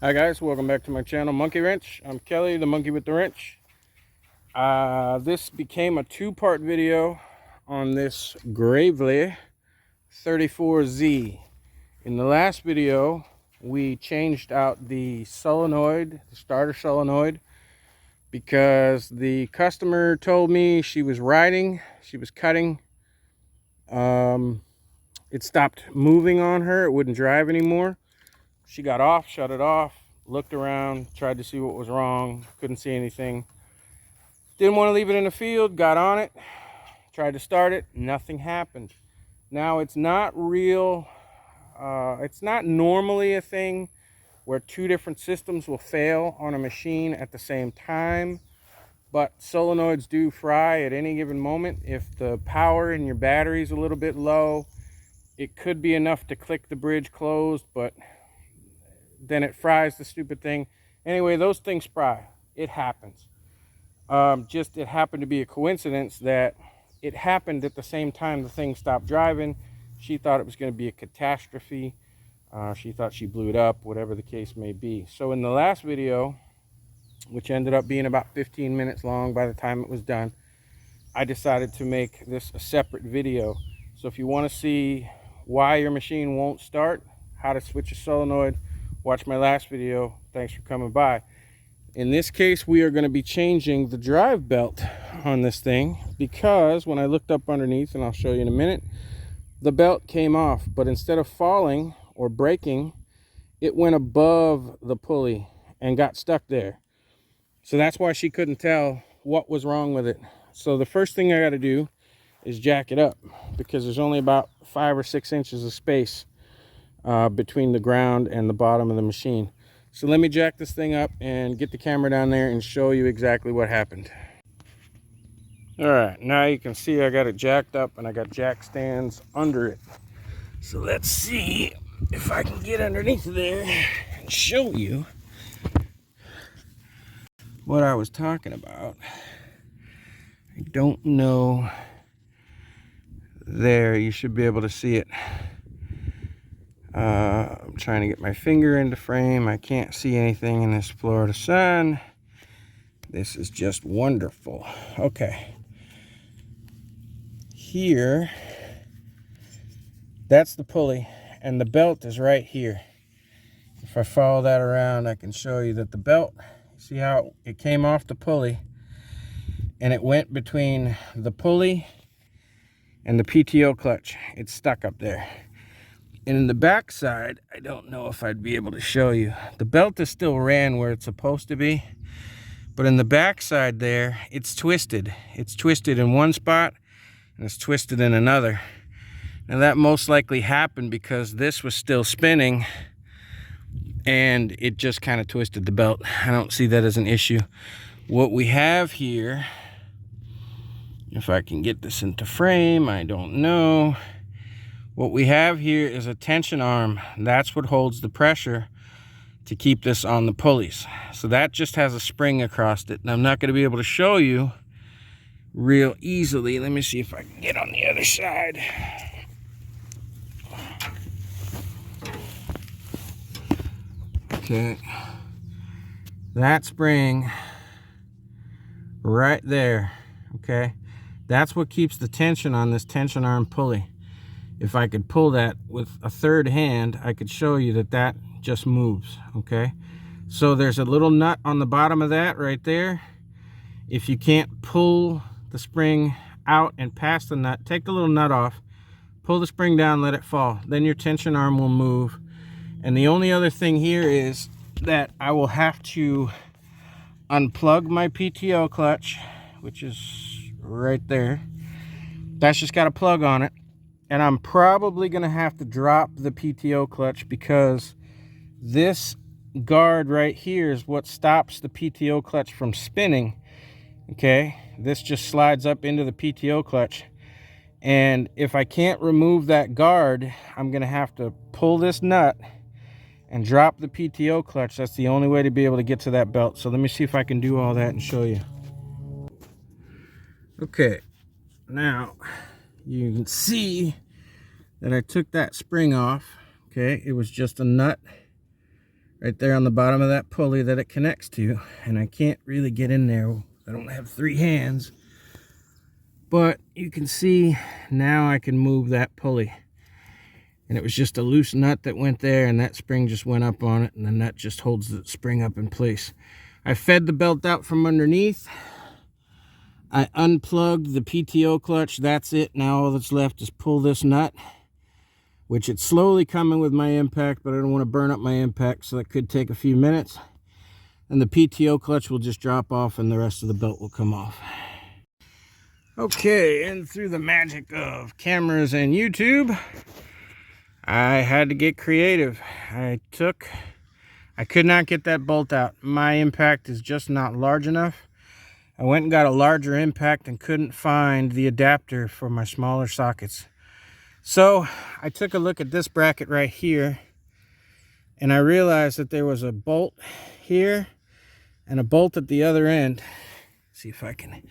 Hi guys, welcome back to my channel, Monkey Wrench. I'm Kelly, the monkey with the wrench. This became a two-part video on this Gravely 34Z. In the last video, we changed out the solenoid, the starter solenoid, because the customer told me she was riding, she was cutting. It stopped moving on her, it wouldn't drive anymore. She got off, shut it off, looked around, tried to see what was wrong, couldn't see anything. Didn't want to leave it in the field, got on it, tried to start it, nothing happened. Now it's not real, it's not normally a thing where two different systems will fail on a machine at the same time, but solenoids do fry at any given moment. If the power in your battery is a little bit low, it could be enough to click the bridge closed, but then it fries the stupid thing. Anyway, those things fry. It happens. It happened to be a coincidence that it happened at the same time the thing stopped driving. She thought it was going to be a catastrophe. She thought she blew it up, whatever the case may be. So in the last video, which ended up being about 15 minutes long by the time it was done, I decided to make this a separate video. So if you want to see why your machine won't start, how to switch a solenoid, watch my last video. Thanks for coming by. In this case, we are going to be changing the drive belt on this thing because when I looked up underneath, and I'll show you in a minute, the belt came off, but instead of falling or breaking, it went above the pulley and got stuck there. So that's why she couldn't tell what was wrong with it. So the first thing I got to do is jack it up because there's only about 5 or 6 inches of space between the ground and the bottom of the machine. So let me jack this thing up and get the camera down there and show you exactly what happened. All right, now you can see I got it jacked up and I got jack stands under it. So let's see if I can get underneath there and show you what I was talking about. I don't know. There, you should be able to see it. I'm trying to get my finger into frame. I can't see anything in this Florida sun. This is just wonderful. Okay. Here, that's the pulley, and the belt is right here. If I follow that around, I can show you that the belt, see how it came off the pulley, and it went between the pulley and the PTO clutch. It's stuck up there. And in the back side, I don't know if I'd be able to show you. The belt is still ran where it's supposed to be. But in the back side there, it's twisted. It's twisted in one spot and it's twisted in another. Now that most likely happened because this was still spinning and it just kind of twisted the belt. I don't see that as an issue. What we have here, if I can get this into frame, I don't know. What we have here is a tension arm. That's what holds the pressure to keep this on the pulleys. So that just has a spring across it. And I'm not going to be able to show you real easily. Let me see if I can get on the other side. Okay. That spring right there, okay? That's what keeps the tension on this tension arm pulley. If I could pull that with a third hand, I could show you that that just moves, okay? So there's a little nut on the bottom of that right there. If you can't pull the spring out and past the nut, take the little nut off, pull the spring down, let it fall. Then your tension arm will move. And the only other thing here is that I will have to unplug my PTO clutch, which is right there. That's just got a plug on it. And I'm probably going to have to drop the PTO clutch because this guard right here is what stops the PTO clutch from spinning. Okay, this just slides up into the PTO clutch. And if I can't remove that guard, I'm going to have to pull this nut and drop the PTO clutch. That's the only way to be able to get to that belt. So let me see if I can do all that and show you. Okay, now you can see that I took that spring off. Okay, it was just a nut right there on the bottom of that pulley that it connects to. And I can't really get in there. I don't have 3 hands. But you can see now I can move that pulley. And it was just a loose nut that went there, and that spring just went up on it, and the nut just holds the spring up in place. I fed the belt out from underneath. I unplugged the PTO clutch. That's it. Now all that's left is pull this nut, which it's slowly coming with my impact, but I don't want to burn up my impact, so that could take a few minutes. And the PTO clutch will just drop off, and the rest of the belt will come off. Okay, and through the magic of cameras and YouTube, I had to get creative. I could not get that bolt out. My impact is just not large enough. I went and got a larger impact and couldn't find the adapter for my smaller sockets. So I took a look at this bracket right here, and I realized that there was a bolt here and a bolt at the other end. Let's see if I can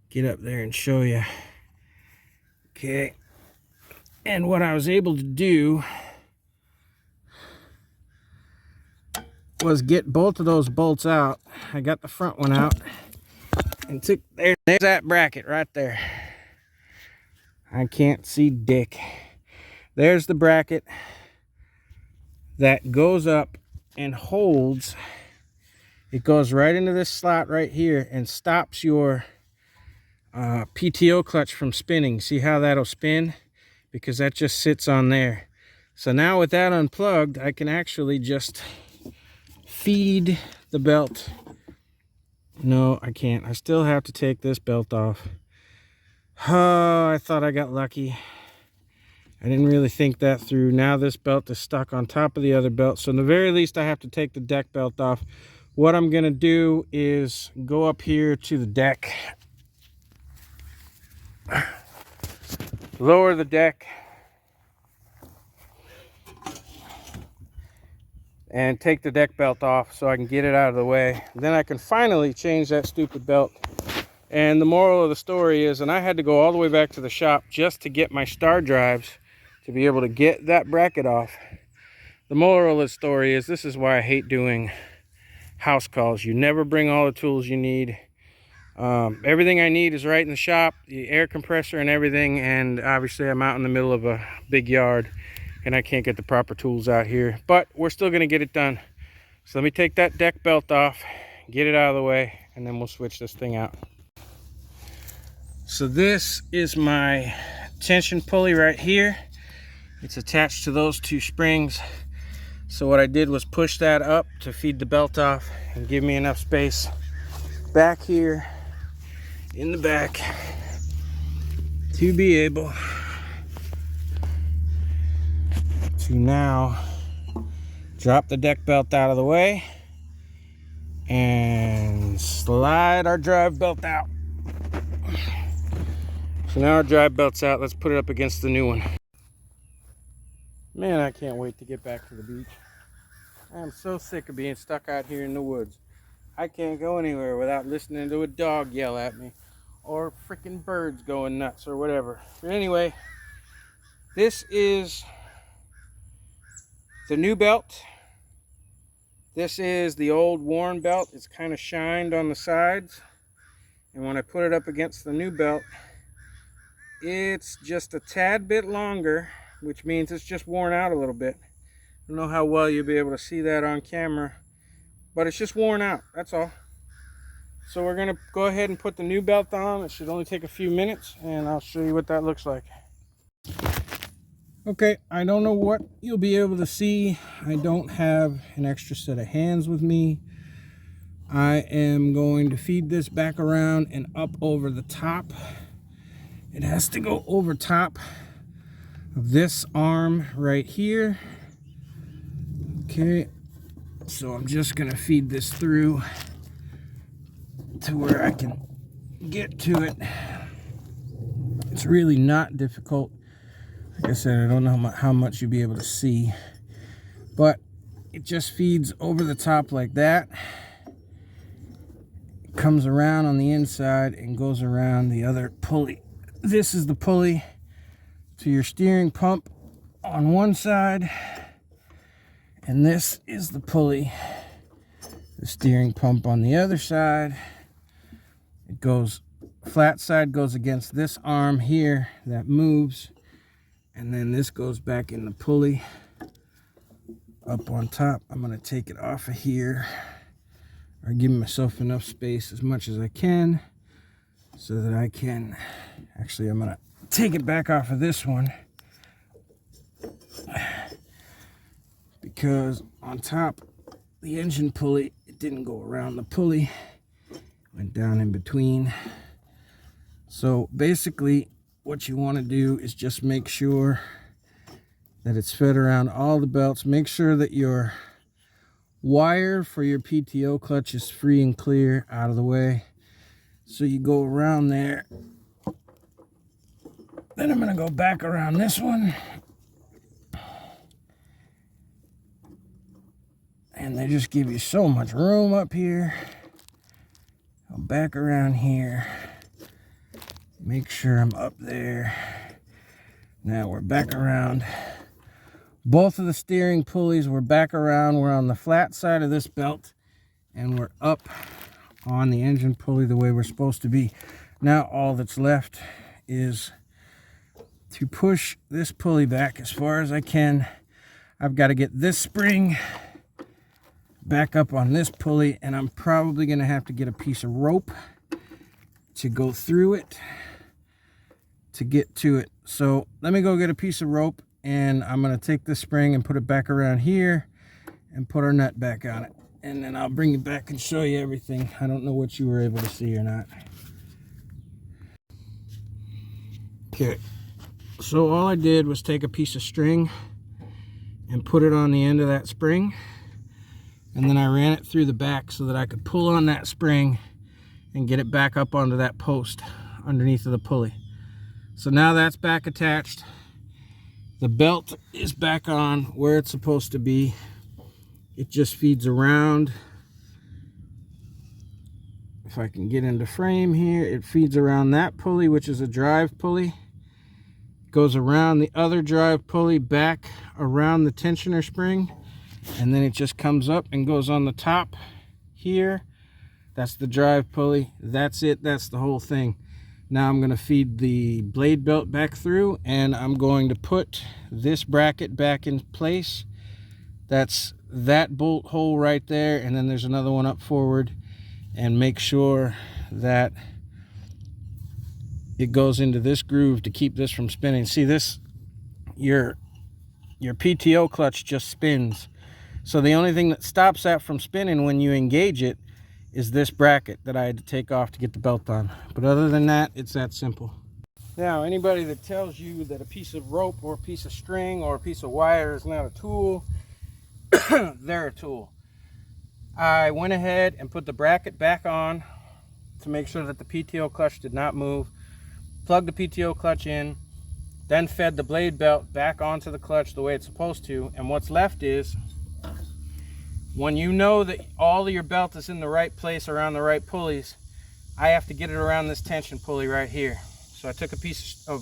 get up there and show you. Okay. And what I was able to do was get both of those bolts out. I got the front one out and there's that bracket right there. I can't see dick. There's the bracket that goes up and holds. It goes right into this slot right here and stops your PTO clutch from spinning. See how that'll spin? Because that just sits on there. So now with that unplugged, I can actually just feed the belt. No, I can't. I still have to take this belt off. Oh, I thought I got lucky. I didn't really think that through. Now this belt is stuck on top of the other belt. So in the very least, I have to take the deck belt off. What I'm going to do is go up here to the deck, lower the deck, and take the deck belt off so I can get it out of the way. Then I can finally change that stupid belt. And the moral of the story is, and I had to go all the way back to the shop just to get my star drives to be able to get that bracket off. The moral of the story is, this is why I hate doing house calls. You never bring all the tools you need. Everything I need is right in the shop, the air compressor and everything, and obviously I'm out in the middle of a big yard and I can't get the proper tools out here, but we're still going to get it done. So let me take that deck belt off, get it out of the way, and then we'll switch this thing out. So this is my tension pulley right here. It's attached to those 2 springs. So what I did was push that up to feed the belt off and give me enough space back here in the back to be able to now drop the deck belt out of the way and slide our drive belt out. So now our drive belt's out. Let's put it up against the new one. Man, I can't wait to get back to the beach. I am so sick of being stuck out here in the woods. I can't go anywhere without listening to a dog yell at me, or freaking birds going nuts, or whatever. But anyway, this is the new belt. This is the old worn belt. It's kind of shined on the sides. And when I put it up against the new belt, it's just a tad bit longer, which means it's just worn out a little bit. I don't know how well you'll be able to see that on camera, but it's just worn out, that's all. So we're gonna go ahead and put the new belt on. It should only take a few minutes, and I'll show you what that looks like. Okay, I don't know what you'll be able to see. I don't have an extra set of hands with me. I am going to feed this back around and up over the top. It has to go over top of this arm right here. Okay, so I'm just gonna feed this through to where I can get to it. It's really not difficult. Like I said, I don't know how much you'll be able to see, but it just feeds over the top like that. It comes around on the inside and goes around the other pulley. This is the pulley to your steering pump on one side, And this is the pulley. The steering pump on the other side. It goes, flat side goes against this arm here that moves. And then this goes back in the pulley up on top. I'm going to take it off of here, or give myself enough space as much as I can so that I can, actually I'm going to take it back off of this one, because on top the engine pulley, it didn't go around the pulley, it went down in between. So basically what you want to do is just make sure that it's fed around all the belts. Make sure that your wire for your PTO clutch is free and clear out of the way. So you go around there. Then I'm going to go back around this one. And they just give you so much room up here. Go back around here. Make sure I'm up there. Now we're back around. Both of the steering pulleys were back around. We're on the flat side of this belt, and we're up on the engine pulley the way we're supposed to be. Now all that's left is to push this pulley back as far as I can. I've got to get this spring back up on this pulley, and I'm probably going to have to get a piece of rope to go through it to get to it. So let me go get a piece of rope, and I'm going to take this spring and put it back around here and put our nut back on it, and then I'll bring it back and show you everything. I don't know what you were able to see or not. Okay, so all I did was take a piece of string and put it on the end of that spring, and then I ran it through the back so that I could pull on that spring and get it back up onto that post underneath of the pulley. So now that's back attached. The belt is back on where it's supposed to be. It just feeds around. If I can get into frame here, it feeds around that pulley, which is a drive pulley. Goes around the other drive pulley back around the tensioner spring, and then it just comes up and goes on the top here. That's the drive pulley. That's it. That's the whole thing. Now I'm going to feed the blade belt back through, and I'm going to put this bracket back in place. That's that bolt hole right there, and then there's another one up forward, and make sure that it goes into this groove to keep this from spinning. See this, your PTO clutch just spins. So the only thing that stops that from spinning when you engage it is this bracket that I had to take off to get the belt on. But other than that, it's that simple. Now, anybody that tells you that a piece of rope or a piece of string or a piece of wire is not a tool, they're a tool. I went ahead and put the bracket back on to make sure that the PTO clutch did not move. Plugged the PTO clutch in, then fed the blade belt back onto the clutch the way it's supposed to. And what's left is, when you know that all of your belt is in the right place around the right pulleys, I have to get it around this tension pulley right here. So I took a piece of,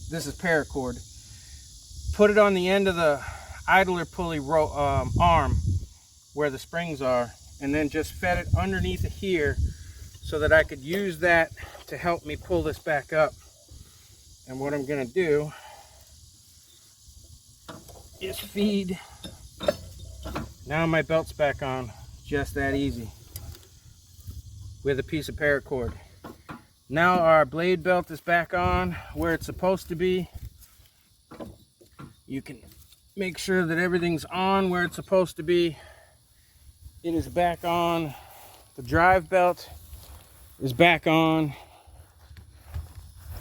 this is paracord, put it on the end of the idler pulley arm where the springs are, and then just fed it underneath of here so that I could use that to help me pull this back up. And what I'm going to do is feed. Now my belt's back on, just that easy, with a piece of paracord. Now our blade belt is back on where it's supposed to be. You can make sure that everything's on where it's supposed to be. It is back on. The drive belt is back on.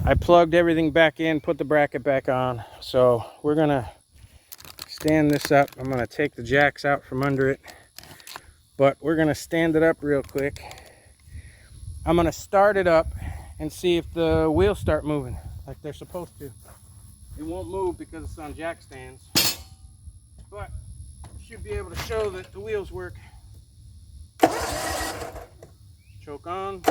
I plugged everything back in, put the bracket back on. So we're gonna stand this up. I'm going to take the jacks out from under it, but we're going to stand it up real quick. I'm going to start it up and see if the wheels start moving like they're supposed to. It won't move because it's on jack stands, but should be able to show that the wheels work. Choke on.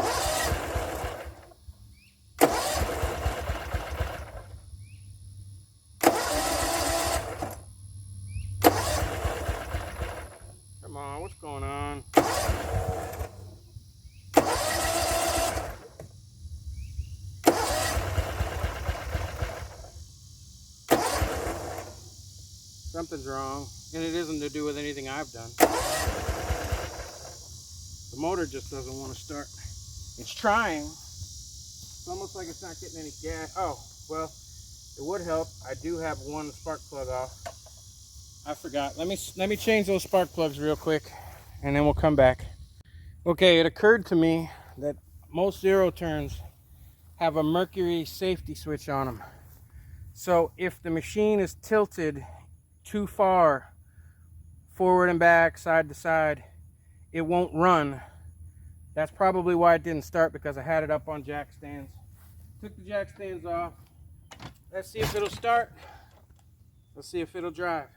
something's wrong, and it isn't to do with anything I've done. The motor just doesn't want to start. It's trying. It's almost like it's not getting any gas. Oh, well, it would help. I do have one spark plug off. I forgot. Let me change those spark plugs real quick, and then we'll come back. Okay, it occurred to me that most zero turns have a Mercury safety switch on them. So if the machine is tilted too far, forward and back, side to side, it won't run. That's probably why it didn't start, because I had it up on jack stands. Took the jack stands off. Let's see if it'll start. Let's see if it'll drive.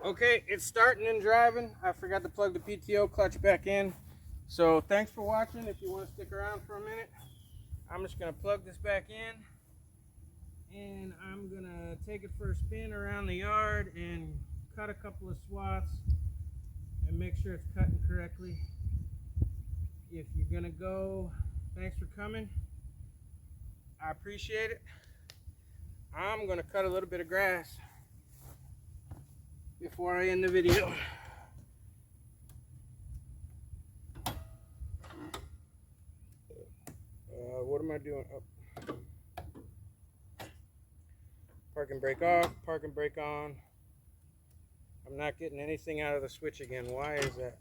Okay, it's starting and driving. I forgot to plug the PTO clutch back in. So thanks for watching. If you want to stick around for a minute, I'm just going to plug this back in. And I'm going to take it for a spin around the yard and cut a couple of swaths and make sure it's cutting correctly. If you're going to go, thanks for coming. I appreciate it. I'm going to cut a little bit of grass before I end the video. What am I doing? Oh. Parking brake off, parking brake on. I'm not getting anything out of the switch again. Why is that?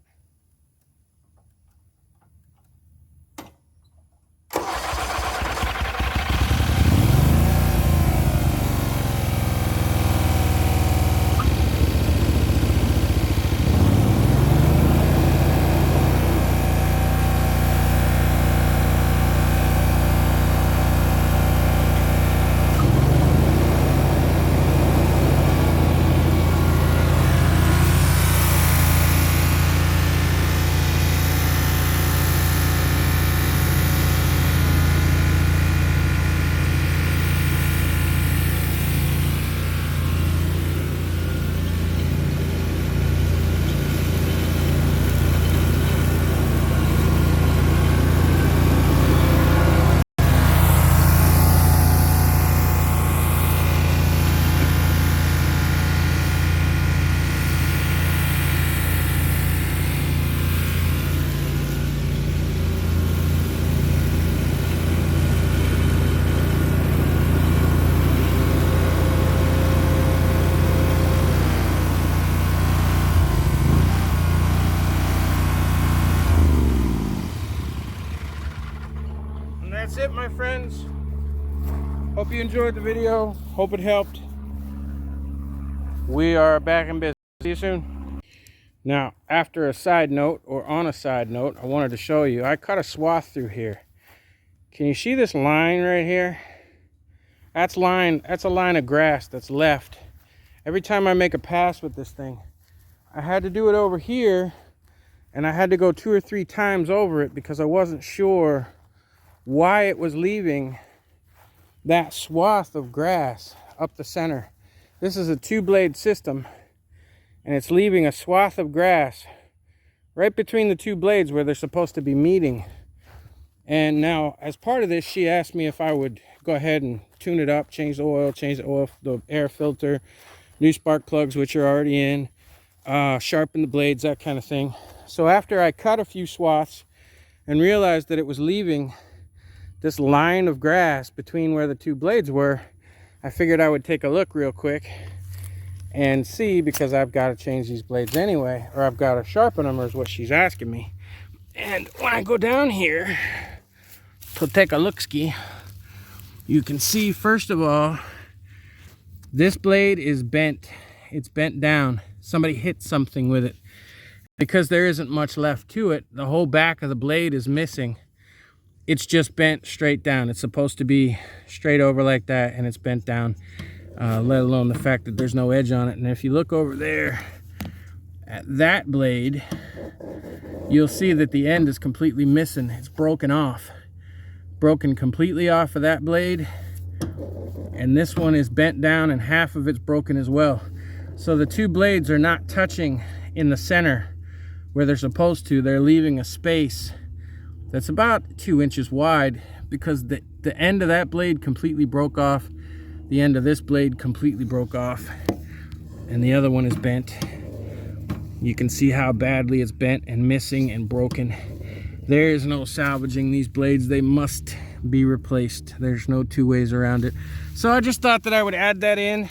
That's it, my friends. Hope you enjoyed the video. Hope it helped. We are back in business. See you soon. Now, after a side note, or on a side note, I wanted to show you. I cut a swath through here. Can you see this line right here? That's a line of grass that's left. Every time I make a pass with this thing, I had to do it over here, and I had to go 2 or 3 times over it because I wasn't sure why it was leaving that swath of grass up the center. This is a 2-blade system, and it's leaving a swath of grass right between the 2 blades where they're supposed to be meeting. And now, as part of this, she asked me if I would go ahead and tune it up, change the oil, the air filter, new spark plugs, which are already in, sharpen the blades, that kind of thing. So after I cut a few swaths and realized that it was leaving this line of grass between where the 2 blades were, I figured I would take a look real quick and see, because I've got to change these blades anyway, or I've got to sharpen them, or is what she's asking me. And when I go down here to take a look-ski, you can see, first of all, this blade is bent. It's bent down. Somebody hit something with it. Because there isn't much left to it, the whole back of the blade is missing. It's just bent straight down. It's supposed to be straight over like that, and it's bent down, let alone the fact that there's no edge on it. And if you look over there At that blade, you'll see that the end is completely missing. It's broken off. Broken completely off of that blade. And this one is bent down and half of it's broken as well. So the two blades are not touching in the center where they're supposed to. They're leaving a space that's about 2 inches wide because the end of that blade completely broke off. The end of this blade completely broke off. And the other one is bent. You can see how badly it's bent and missing and broken. There is no salvaging these blades. They must be replaced. There's no two ways around it. So I just thought that I would add that in.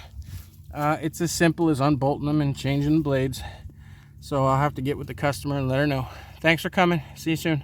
It's as simple as unbolting them and changing the blades. So I'll have to get with the customer and let her know. Thanks for coming. See you soon.